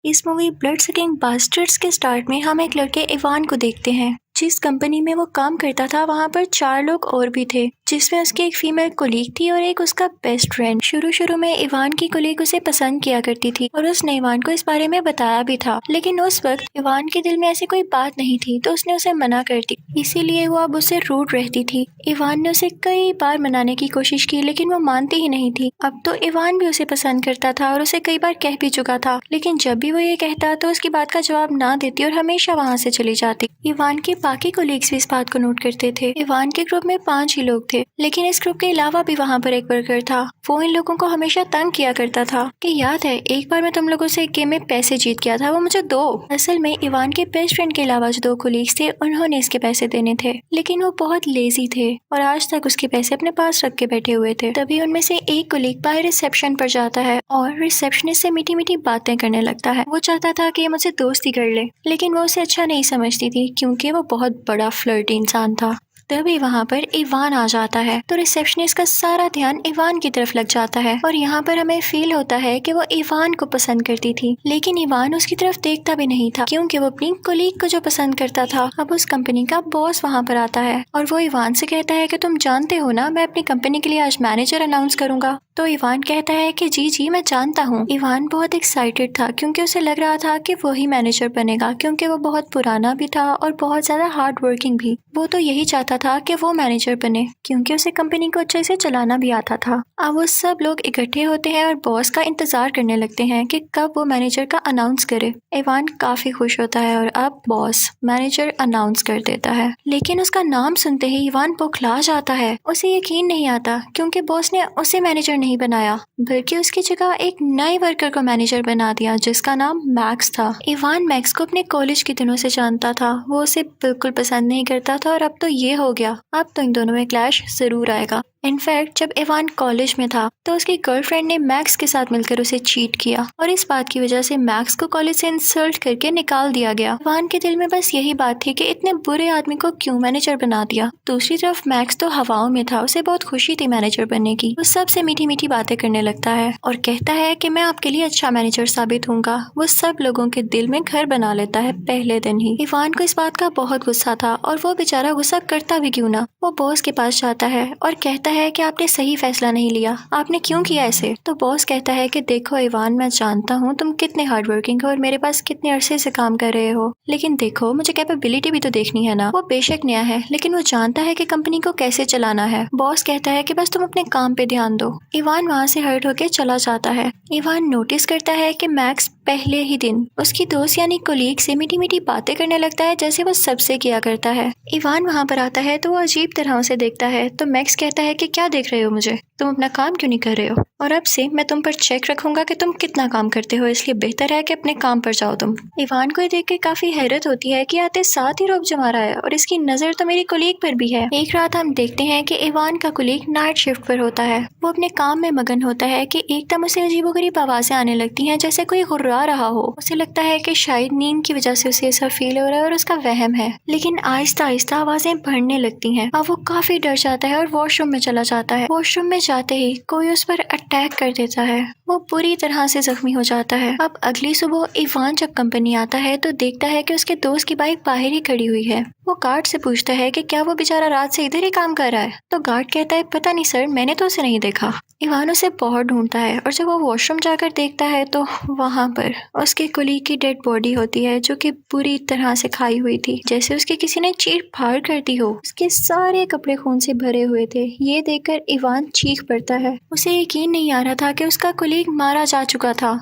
इस movie blood sucking bastards के start में हम एक लड़के इवान को देखते हैं। जिस कंपनी में वो काम करता था वहाँ पर 4 लोग और भी थे, जिसमें उसकी एक फीमेल कोलीग थी और एक उसका बेस्ट फ्रेंड। शुरू में इवान की कोलीग उसे पसंद किया करती थी और उसने इवान को इस बारे में बताया भी था, लेकिन उस वक्त इवान के दिल में ऐसी कोई बात नहीं थी तो उसने उसे मना कर दी। इसीलिए वो अब उससे रूड रहती थी। इवान ने उसे कई बार मनाने की कोशिश की लेकिन वो मानती ही नहीं थी। अब तो इवान भी उसे पसंद करता था और उसे कई बार कह भी चुका था, लेकिन जब भी वो ये कहता तो उसकी बात का जवाब ना देती और हमेशा वहाँ से चली जाती। इवान के बाकी कोलीग्स भी इस बात को नोट करते थे। इवान के ग्रुप में 5 ही लोग थे, लेकिन इस ग्रुप के अलावा भी वहाँ पर एक वर्कर था। वो इन लोगों को हमेशा तंग किया करता था कि याद है एक बार मैं तुम लोगों से एक गेम में पैसे जीत गया था, वो मुझे दो। असल में इवान के बेस्ट फ्रेंड के अलावा जो 2 कोलीग्स थे उन्होंने इसके पैसे देने थे, लेकिन वो बहुत लेजी थे और आज तक उसके पैसे अपने पास रख के बैठे हुए थे। तभी उनमें से एक कोलीग बाहर रिसेप्शन पर जाता है और रिसेप्शनिस्ट से मीठी मीठी बातें करने लगता है। वो चाहता था कि ये मुझसे दोस्ती कर ले, लेकिन वो उसे अच्छा नहीं समझती थी क्योंकि वो बहुत बड़ा फ्लर्टी इंसान था। तभी वहाँ पर इवान आ जाता है तो रिसेप्शनिस्ट का सारा ध्यान इवान की तरफ लग जाता है और यहाँ पर हमें फील होता है कि वो इवान को पसंद करती थी, लेकिन इवान उसकी तरफ देखता भी नहीं था क्योंकि वो अपनी कोलीग को जो पसंद करता था। अब उस कंपनी का बॉस वहाँ पर आता है और वो इवान से कहता है कि तुम जानते हो ना, मैं अपनी कंपनी के लिए आज मैनेजर अनाउंस करूंगा। तो इवान कहता है कि जी मैं जानता हूँ। इवान बहुत एक्साइटेड था क्योंकि उसे लग रहा था कि वो ही मैनेजर बनेगा, क्योंकि वो बहुत पुराना भी था और बहुत ज्यादा हार्ड वर्किंग भी। वो तो यही चाहता था कि वो मैनेजर बने क्योंकि उसे कंपनी को अच्छे से चलाना भी आता था। अब वो सब लोग इकट्ठे होते हैं और बॉस का इंतजार करने लगते हैं कि कब वो मैनेजर का अनाउंस करे। इवान काफी खुश होता है और अब बॉस मैनेजर अनाउंस कर देता है, लेकिन उसका नाम सुनते ही इवान बौखला जाता है। उसे यकीन नहीं आता क्योंकि बॉस ने उसे मैनेजर नहीं बनाया बल्कि उसकी जगह एक नए वर्कर को मैनेजर बना दिया जिसका नाम मैक्स था। इवान मैक्स को अपने कॉलेज के दिनों से जानता था। वो उसे बिल्कुल पसंद नहीं करता था और अब तो ये हो गया, अब तो इन दोनों में क्लैश जरूर आएगा। इनफैक्ट जब इवान कॉलेज में था तो उसकी गर्लफ्रेंड ने मैक्स के साथ मिलकर उसे चीट किया और इस बात की वजह से मैक्स को कॉलेज से इंसल्ट करके निकाल दिया गया। इवान के दिल में बस यही बात थी कि इतने बुरे आदमी को क्यों मैनेजर बना दिया। दूसरी तरफ मैक्स तो हवाओं में था, उसे बहुत खुशी थी मैनेजर बनने की। वो सबसे मीठी मीठी बातें करने लगता है और कहता है कि मैं आपके लिए अच्छा मैनेजर साबित होऊंगा। वो सब लोगों के दिल में घर बना लेता है पहले दिन ही। इवान को इस बात का बहुत गुस्सा था और वो बेचारा गुस्सा करता भी क्यों ना। वो बॉस के पास जाता है और कहता है कि आपने सही फैसला नहीं लिया, आपने क्यों किया ऐसे। तो बॉस कहता है कि देखो इवान, मैं जानता हूँ तुम कितने हार्ड वर्किंग हो और मेरे पास कितने अरसे से काम कर रहे हो, लेकिन देखो मुझे कैपेबिलिटी भी तो देखनी है ना। वो बेशक नया है लेकिन वो जानता है कि कंपनी को कैसे चलाना है। बॉस कहता है कि बस तुम अपने काम पे ध्यान दो। इवान वहाँ से हर्ट होके चला जाता है। इवान नोटिस करता है कि मैक्स पहले ही दिन उसकी दोस्त यानी कोलीग से मीठी मीठी बातें करने लगता है जैसे वो सबसे किया करता है। इवान वहाँ पर आता है तो वो अजीब तरह से देखता है तो मैक्स कहता है कि क्या देख रहे हो मुझे, तुम अपना काम क्यों नहीं कर रहे हो, और अब से मैं तुम पर चेक रखूंगा कि तुम कितना काम करते हो, इसलिए बेहतर है कि अपने काम पर जाओ तुम। इवान को देख के काफी हैरत होती है कि आते साथ ही रोब जमा रहा है और इसकी नजर तो मेरी कोलीग पर भी है। एक रात हम देखते हैं कि इवान का कोलीग नाइट शिफ्ट पर होता है। वो अपने काम में मगन होता है कि एकदम उसे अजीबोगरीब आवाजें आने लगती हैं जैसे कोई गुर्रा रहा हो। उसे लगता है कि शायद नींद की वजह से उसे ऐसा फील हो रहा है और उसका वहम है, लेकिन आहिस्ता आहिस्ता आवाजें बढ़ने लगती हैं। अब वो काफी डर जाता है और वॉशरूम में चला जाता है। वॉशरूम में जाते ही कोई उस पर अटैक कर देता है। वो पूरी तरह से जख्मी हो जाता है। अब अगली सुबह इवान जब कंपनी आता है तो देखता है कि उसके दोस्त की बाइक बाहर ही खड़ी हुई है। वो गार्ड से पूछता है कि क्या वो बेचारा रात से इधर ही काम कर रहा है। तो गार्ड कहता है पता नहीं सर, मैंने तो उसे नहीं देखा। इवान उसे बहुत ढूंढता है और जब वो वॉशरूम जाकर देखता है तो वहाँ पर उसके कोलीग की डेड बॉडी होती है जो कि पूरी तरह से खाई हुई थी, जैसे उसके किसी ने चीर फाड़ कर दी हो। उसके सारे कपड़े खून से भरे हुए थे। ये देखकर इवान चीख पड़ता है। उसे यकीन नहीं आ रहा था कि उसका कोलीग मारा जा चुका था।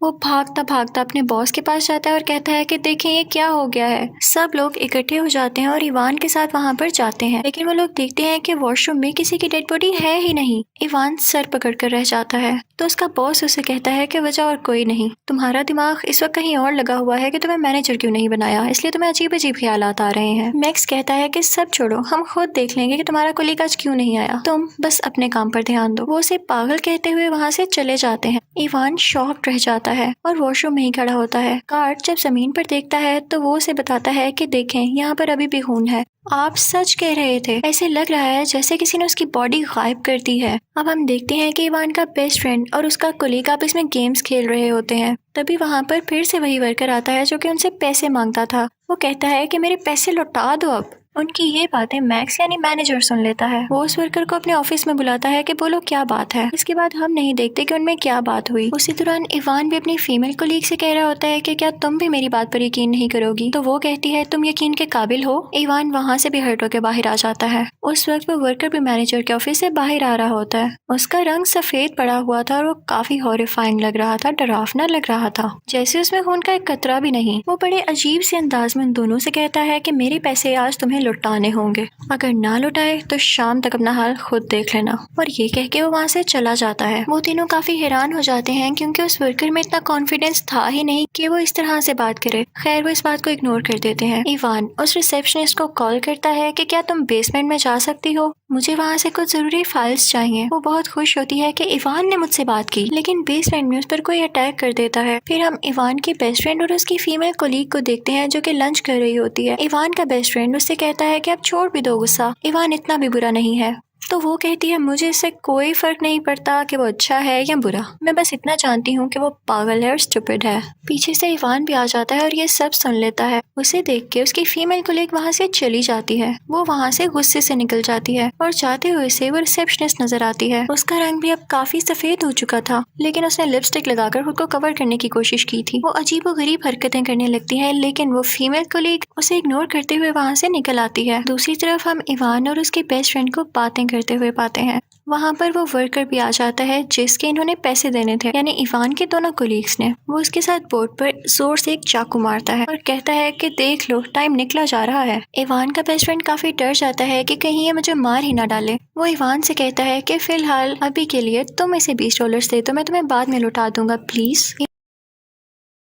वो भागता भागता अपने बॉस के पास जाता है और कहता है कि देखें ये क्या हो गया है। सब लोग इकट्ठे हो जाते हैं और इवान के साथ वहाँ पर जाते हैं, लेकिन वो लोग देखते हैं कि वॉशरूम में किसी की डेड बॉडी है ही नहीं। इवान सर पकड़कर रह जाता है तो उसका बॉस उसे कहता है कि वजह और कोई नहीं, तुम्हारा दिमाग इस वक्त कहीं और लगा हुआ है कि तुम्हें मैनेजर क्यों नहीं बनाया, इसलिए तुम्हें अजीब अजीब ख्यालात आ रहे हैं। मैक्स कहता है कि सब छोड़ो, हम खुद देख लेंगे कि तुम्हारा कोलीग आज क्यों नहीं आया, तुम बस अपने काम पर ध्यान दो। वो उसे पागल कहते हुए वहाँ से चले जाते हैं। इवान शॉक्ड रह जाता आता है और वॉशरूम में ही खड़ा होता है। कार्ड जब जमीन पर देखता है तो वो उसे बताता है कि देखें, यहाँ पर अभी भी खून है। आप सच कह रहे थे। ऐसे लग रहा है जैसे किसी ने उसकी बॉडी गायब कर दी है। अब हम देखते हैं कि इवान का बेस्ट फ्रेंड और उसका कोलीग आपस में गेम्स खेल रहे होते हैं। तभी वहाँ पर फिर से वही वर्कर आता है जो कि उनसे पैसे मांगता था। वो कहता है कि मेरे पैसे लौटा दो अब। उनकी ये बातें मैक्स यानी मैनेजर सुन लेता है। वो उस वर्कर को अपने ऑफिस में बुलाता है कि बोलो क्या बात है। इसके बाद हम नहीं देखते कि उनमें क्या बात हुई। उसी दौरान इवान भी अपनी फीमेल कोलीग से कह रहा होता है कि क्या तुम भी मेरी बात पर यकीन नहीं करोगी। तो वो कहती है तुम यकीन के काबिल हो। इवान वहाँ से भी हर्ट होकर बाहर आ जाता है। उस वक्त वो वर्कर भी मैनेजर के ऑफिस से बाहर आ रहा होता है। उसका रंग सफेद पड़ा हुआ था और वो काफी हॉरिफाइंग लग रहा था, डरावना लग रहा था, जैसे उसमें खून का एक कतरा भी नहीं। वो बड़े अजीब से अंदाज में उन दोनों से कहता है कि मेरे पैसे आज तुम्हें लौटाने होंगे, अगर ना लौटाए तो शाम तक अपना हाल खुद देख लेना। और ये कह के वो वहाँ से चला जाता है। वो तीनों काफी हैरान हो जाते हैं क्योंकि उस वर्कर में इतना कॉन्फिडेंस था ही नहीं कि वो इस तरह से बात करे। खैर वो इस बात को इग्नोर कर देते हैं। इवान उस रिसेप्शनिस्ट को कॉल करता है कि क्या तुम बेसमेंट में जा सकती हो, मुझे वहाँ से कुछ जरूरी फाइल्स चाहिए। वो बहुत खुश होती है कि इवान ने मुझसे बात की, लेकिन बेसमेंट में उस पर कोई अटैक कर देता है। फिर हम इवान के बेस्ट फ्रेंड और उसकी फीमेल कोलीग को देखते हैं जो कि लंच कर रही होती है। इवान का बेस्ट फ्रेंड उससे कहता है कि आप छोड़ भी दो गुस्सा, इवान इतना भी बुरा नहीं है। तो वो कहती है मुझे इससे कोई फर्क नहीं पड़ता कि वो अच्छा है या बुरा, मैं बस इतना जानती हूँ कि वो पागल है और स्टूपिड है। पीछे से इवान भी आ जाता है और ये सब सुन लेता है। उसे देख के उसकी फीमेल कोलीग वहाँ से चली जाती है। वो वहाँ से गुस्से से निकल जाती है और जाते हुए से वो रिसेप्शनिस्ट नजर आती है। उसका रंग भी अब काफी सफेद हो चुका था, लेकिन उसने लिपस्टिक लगाकर खुद को कवर करने की कोशिश की थी। वो अजीबोगरीब हरकतें करने लगती है, लेकिन वो फीमेल कोलीग उसे इग्नोर करते हुए वहाँ से निकल आती है। दूसरी तरफ हम इवान और उसके बेस्ट फ्रेंड को बातें करते हुए पाते हैं। वहाँ पर वो वर्कर भी आ जाता है जिसके इन्होंने पैसे देने थे, यानी इवान के दोनों कोलीग्स ने। वो उसके साथ बोर्ड पर जोर से एक चाकू मारता है और कहता है कि देख लो टाइम निकला जा रहा है। इवान का बेस्ट फ्रेंड काफी डर जाता है कि कहीं ये मुझे मार ही ना डाले। वो इवान से कहता है कि फिलहाल अभी के लिए तुम इसे $20 दे दो, मैं तुम्हें बाद में लौटा दूंगा प्लीज।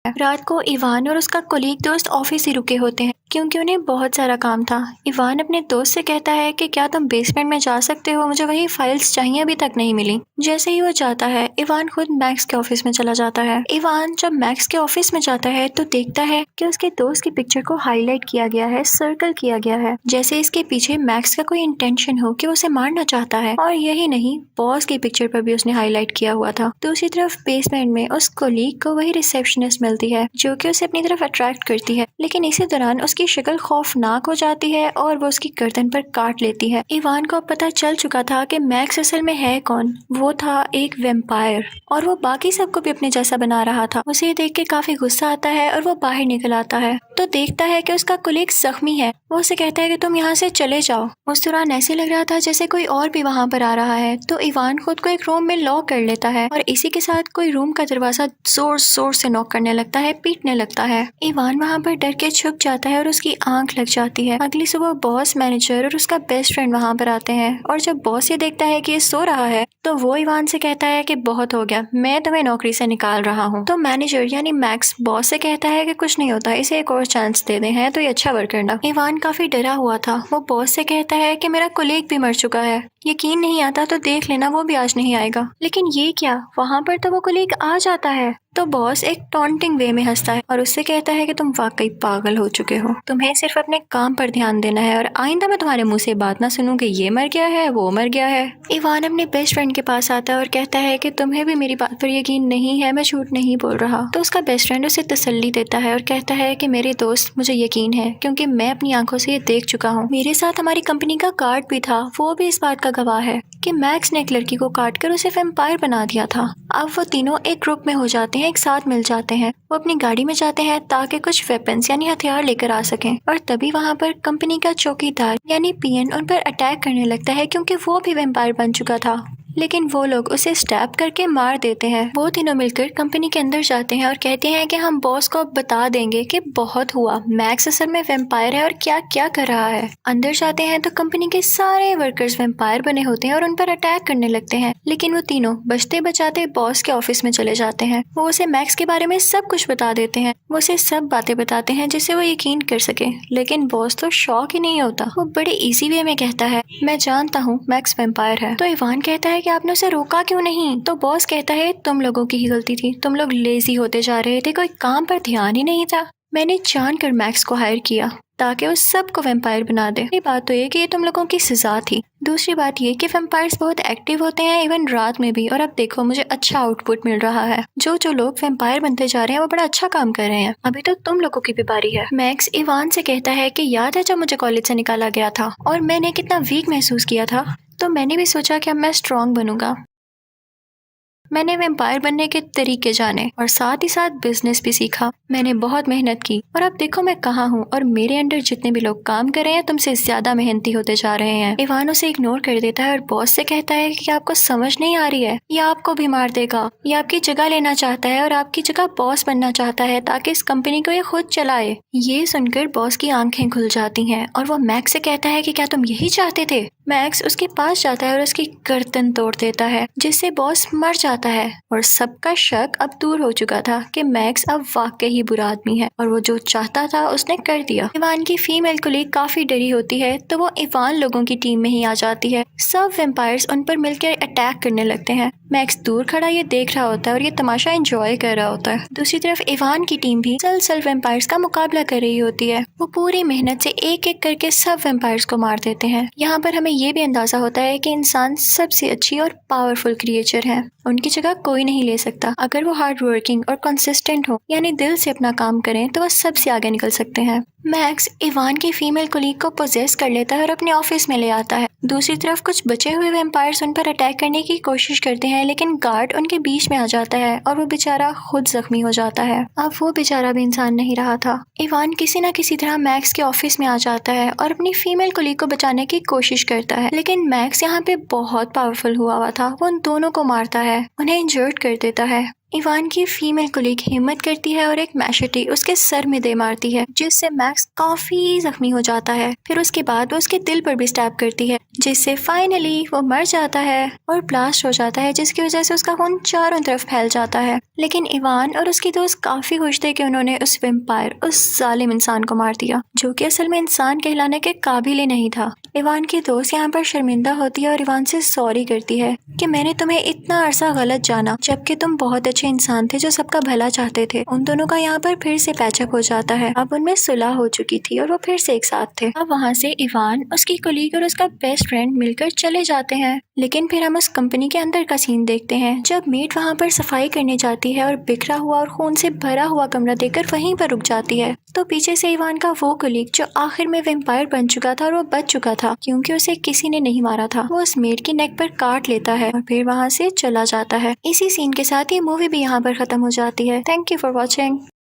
रात को इवान और उसका कोलीग दोस्त ऑफिस ही रुके होते हैं क्योंकि उन्हें बहुत सारा काम था। इवान अपने दोस्त से कहता है कि क्या तुम बेसमेंट में जा सकते हो, मुझे वही फाइल्स चाहिए, अभी तक नहीं मिली। जैसे ही वो जाता है इवान खुद मैक्स के ऑफिस में चला जाता है। इवान जब मैक्स के ऑफिस में जाता है तो देखता है कि उसके दोस्त की पिक्चर को हाईलाइट किया गया है, सर्कल किया गया है, जैसे इसके पीछे मैक्स का कोई इंटेंशन हो कि उसे मारना चाहता है। और यही नहीं, बॉस की पिक्चर पर भी उसने हाईलाइट किया हुआ था। दूसरी तरफ बेसमेंट में उस कोलीग को वही रिसेप्शनिस्ट मिलती है जो कि उसे अपनी तरफ अट्रैक्ट करती है, लेकिन इसी दौरान उसकी शक्ल खौफनाक हो जाती है और वो उसकी गर्दन पर काट लेती है। इवान को पता चल चुका था कि मैक्स असल में है कौन। वो था एक वैम्पायर और वो बाकी सबको भी अपने जैसा बना रहा था। उसे देख के काफी गुस्सा आता है और वो बाहर निकल आता है तो देखता है कि उसका कोलीग जख्मी है। वो उसे कहता है कि तुम यहाँ से चले जाओ। उस दौरान ऐसे लग रहा था जैसे कोई और भी वहाँ पर आ रहा है, तो इवान खुद को एक रूम में लॉक कर लेता है और इसी के साथ कोई रूम का दरवाजा जोर जोर से नॉक करने लगता है, पीटने लगता है। इवान वहाँ पर डर के छुप जाता है और उसकी आंख लग जाती है। अगली सुबह बॉस, मैनेजर और उसका बेस्ट फ्रेंड वहाँ पर आते हैं और जब बॉस ये देखता है कि ये सो रहा है तो वो इवान से कहता है कि बहुत हो गया, मैं तुम्हें नौकरी से निकाल रहा हूँ। तो मैनेजर यानी मैक्स बॉस से कहता है कि कुछ नहीं होता, इसे एक और चांस दे दे, है तो ये अच्छा वर्क करना। इवान काफी डरा हुआ था। वो बॉस से कहता है कि मेरा कोलीग भी मर चुका है, यकीन नहीं आता तो देख लेना, वो भी आज नहीं आएगा। लेकिन ये क्या, वहाँ पर तो वो कोलीग आ जाता है। तो बॉस एक टॉन्टिंग वे में हंसता है और उससे कहता है कि तुम वाकई पागल हो चुके हो, तुम्हें सिर्फ अपने काम पर ध्यान देना है और आइंदा मैं तुम्हारे मुंह से बात ना सुनूं कि ये मर गया है, वो मर गया है। इवान अपने बेस्ट फ्रेंड के पास आता है और कहता है कि तुम्हें भी मेरी बात पर यकीन नहीं है, मैं झूठ नहीं बोल रहा। तो उसका बेस्ट फ्रेंड उसे तसल्ली देता है और कहता है कि मेरे दोस्त, मुझे यकीन है क्योंकि मैं अपनी आंखों से ये देख चुका हूँ। मेरे साथ हमारी कंपनी का कार्ड भी था, वो भी इस बात का गवाह है कि मैक्स ने एक लड़की को काट कर उसे वैम्पायर बना दिया था। अब वो तीनों एक ग्रुप में हो जाते हैं, एक साथ मिल जाते हैं। वो अपनी गाड़ी में जाते हैं ताकि कुछ वेपन्स यानी हथियार लेकर आ सकें और तभी वहाँ पर कंपनी का चौकीदार यानी पीएन उन पर अटैक करने लगता है क्योंकि वो भी वैम्पायर बन चुका था, लेकिन वो लोग उसे स्टैप करके मार देते हैं। वो तीनों मिलकर कंपनी के अंदर जाते हैं और कहते हैं कि हम बॉस को बता देंगे कि बहुत हुआ, मैक्स असल में वैम्पायर है और क्या क्या कर रहा है। अंदर जाते हैं तो कंपनी के सारे वर्कर्स वैम्पायर बने होते हैं और उन पर अटैक करने लगते हैं, लेकिन वो तीनों बचते बचाते बॉस के ऑफिस में चले जाते हैं। वो उसे मैक्स के बारे में सब कुछ बता देते हैं। वो उसे सब बातें बताते हैं जिससे वो यकीन कर सके, लेकिन बॉस तो शॉक ही नहीं होता। वो बड़े इजी वे में कहता है, मैं जानता हूँ मैक्स वैम्पायर है। तो इवान कहता है कि आपने उसे रोका क्यों नहीं। तो बॉस कहता है तुम लोगों की ही गलती थी, तुम लोग लेजी होते जा रहे थे, कोई काम पर ध्यान ही नहीं था। मैंने जानकर मैक्स को हायर किया ताकि वो सबको वैम्पायर बना दे। पहली बात तो ये कि ये तुम लोगों की सजा थी। दूसरी बात ये कि वैम्पायर्स बहुत एक्टिव होते हैं इवन रात में भी, और अब देखो मुझे अच्छा आउटपुट मिल रहा है। जो लोग वैम्पायर बनते जा रहे हैं वो बड़ा अच्छा काम कर रहे हैं। अभी तो तुम लोगों की भी बारी है। मैक्स इवान से कहता है कि याद है जब मुझे कॉलेज से निकाला गया था और मैंने कितना वीक महसूस किया था, तो मैंने भी सोचा कि अब मैं स्ट्रांग बनूंगा। मैंने वैम्पायर बनने के तरीके जाने और साथ ही साथ बिजनेस भी सीखा। मैंने बहुत मेहनत की और अब देखो मैं कहाँ हूँ, और मेरे अंडर जितने भी लोग काम कर रहे हैं तुमसे ज्यादा मेहनती होते जा रहे हैं। इवान उसे इग्नोर कर देता है और बॉस से कहता है कि आपको समझ नहीं आ रही है, ये आपको भी मार देगा। ये आपकी जगह लेना चाहता है और आपकी जगह बॉस बनना चाहता है ताकि इस कंपनी को ये खुद चलाए। ये सुनकर बॉस की आंखें खुल जाती हैं और वो मैक्स से कहता है कि क्या तुम यही चाहते थे। मैक्स उसके पास जाता है और उसकी गर्दन तोड़ देता है, जिससे बॉस मर जाता है। और सबका शक अब दूर हो चुका था कि मैक्स अब वाकई ही बुरा आदमी है और वो जो चाहता था उसने कर दिया। इवान की फीमेल कोलीग काफी डरी होती है तो वो इवान लोगों की टीम में ही आ जाती है। सब वैम्पायर्स उन पर मिलकर अटैक करने लगते हैं। मैक्स दूर खड़ा ये देख रहा होता है और ये तमाशा एंजॉय कर रहा होता है। दूसरी तरफ इवान की टीम भी मुसलसल वैम्पायर्स का मुकाबला कर रही होती है। वो पूरी मेहनत से एक एक करके सब वैम्पायर्स को मार देते हैं। यहाँ पर हमें ये भी अंदाजा होता है कि इंसान सबसे अच्छी और पावरफुल क्रिएचर है, उनकी जगह कोई नहीं ले सकता। अगर वो हार्ड वर्किंग और कंसिस्टेंट हो, यानी दिल से अपना काम करें, तो वो सबसे आगे निकल सकते हैं। मैक्स इवान की फीमेल कोलीग को पोजेस कर लेता है और अपने ऑफिस में ले आता है। दूसरी तरफ कुछ बचे हुए वैम्पायर्स उन पर अटैक करने की कोशिश करते हैं, लेकिन गार्ड उनके बीच में आ जाता है और वो बेचारा खुद जख्मी हो जाता है। अब वो बेचारा भी इंसान नहीं रहा था। इवान किसी न किसी तरह मैक्स के ऑफिस में आ जाता है और अपनी फीमेल कोलीग को बचाने की कोशिश करता है, लेकिन मैक्स यहाँ पे बहुत पावरफुल हुआ था। वो उन दोनों को मारता है, उन्हें इंजर्ड कर देता है। इवान की फीमेल कोलीग हिम्मत करती है और एक मैशेटी उसके सर में दे मारती है, जिससे मैक्स काफी जख्मी हो जाता है। फिर उसके बाद वो उसके दिल पर भी स्टैब करती है, जिससे फाइनली वो मर जाता है और ब्लास्ट हो जाता है, जिसकी वजह से उसका खून चारों तरफ फैल जाता है। लेकिन इवान और उसकी दोस्त काफी खुश थे कि उन्होंने उस वैम्पायर, उस जालिम इंसान को मार दिया, जो कि असल में इंसान कहलाने के काबिल ही नहीं था। इवान की दोस्त यहाँ पर शर्मिंदा होती है और इवान से सॉरी करती है कि मैंने तुम्हें इतना अरसा गलत जाना, जबकि तुम बहुत अच्छे इंसान थे जो सबका भला चाहते थे। उन दोनों का यहाँ पर फिर से पैचअप हो जाता है। अब उनमें सुलह हो चुकी थी और वो फिर से एक साथ थे। अब वहाँ से इवान, उसकी कोलीग और उसका बेस्ट फ्रेंड मिलकर चले जाते हैं। लेकिन फिर हम उस कंपनी के अंदर का सीन देखते हैं, जब मीट वहाँ पर सफाई करने जाती है और बिखरा हुआ और खून से भरा हुआ कमरा देखकर वहीं पर रुक जाती है। तो पीछे से इवान का वो कोलीग जो आखिर में वैम्पायर बन चुका था और वो बच चुका था क्योंकि उसे किसी ने नहीं मारा था, वो उस मेड की नेक पर काट लेता है और फिर वहाँ से चला जाता है। इसी सीन के साथ ही मूवी भी यहाँ पर खत्म हो जाती है। Thank you for watching.